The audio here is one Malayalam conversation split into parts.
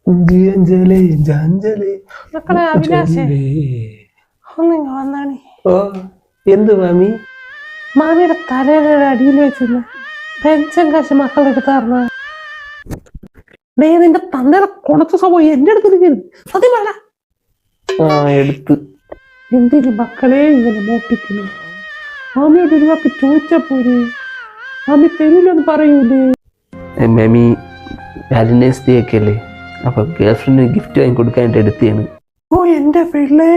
ജിയഞ്ജലി ജാഞ്ജലി. മക്കളെ അഭിലാഷേ ഒന്നിങ്ങ വന്നാണി. ഓ എന്ത് മാമി? മാമിയുടെ തലയുടെ അടിയിൽ വെച്ചിരുന്ന പെൻഷൻ കാശ് മക്കളുടെ അടുത്താർന്ന നിന്റെ തന്തയുടെ കൊടുത്ത സംഭവം എന്റെ അടുത്തിരിക്കരുത്. സത്യം പറ. എടുത്ത് എന്തിനു മക്കളെ ഇങ്ങനെ മോട്ടിക്കുന്നു? മാമിയോട് ഒരു വാക്ക് ചോദിച്ചാ പോരെ? മാമി തരൂലെന്ന് പറയൂലേ? മാമി വാലന്റൈൻസ് ഡേ ഒക്കെ അല്ലേ, അപ്പൊ ഗേൾഫ്രണ്ടിന് ഗിഫ്റ്റ് വാങ്ങി കൊടുക്കാനായിട്ട് എടുത്താണ്. ഓ എന്റെ പെണ്ണേ,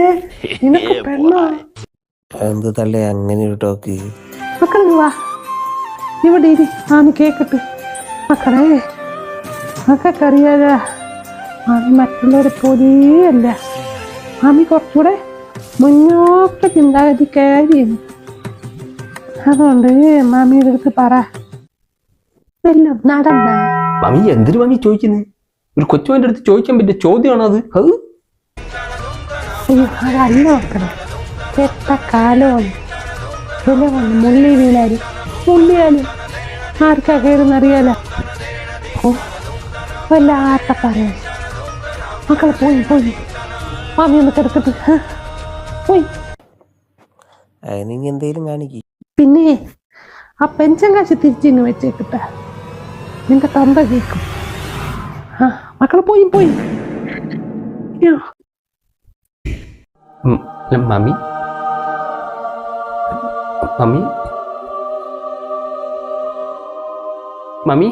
നിനക്ക് പെണ്ണോ? എന്ത് തള്ളേ അങ്ങനെ ഒരു ടോക്ക്? മക്കളെ വാ ഇവിടെ ഇരി, മാമി കേക്കട്ടെ. മക്കളെ മക്കൾക്കറിയാതാ, മാമി മറ്റുള്ളവരെ പോലെയല്ല. മാമി കുറച്ചുകൂടെ മുന്നോട്ട് ചിന്താഗതിക്കാരിയാണ്. അതുകൊണ്ട് മാമിയുടെ അടുത്ത് പറ എല്ലാം നടന്ന. മാമി എന്തിനു മാമി ചോദിക്കുന്നത്? ഒരു കൊച്ചുവിന്റെ അടുത്ത് ചോദിക്കാൻ പറ്റിയ ചോദ്യമാണോ അത്? അയ്യോ അതല്ല മക്കളെ, കെട്ട കാലമാണ്. വില കൊണ്ട് മുള്ളി വീണാലും മുള്ളിയാലും ആർക്കാ കയറുന്നറിയാലോ. ഓ വല്ലാത്ത പറയാ. മക്കളെ പോയി പോയി മാമി ഒന്ന് കിടക്കട്ടെ. പോയി എന്തേലും കാണിക്കും. പിന്നെ ആ പെൻഷൻ കാശ് തിരിച്ചിങ്ങ് വെച്ചേക്കിട്ട, നിന്റെ തന്ത കേൾക്കും. ആ മക്കളെ പോയി പോയി. Mummy mummy mummy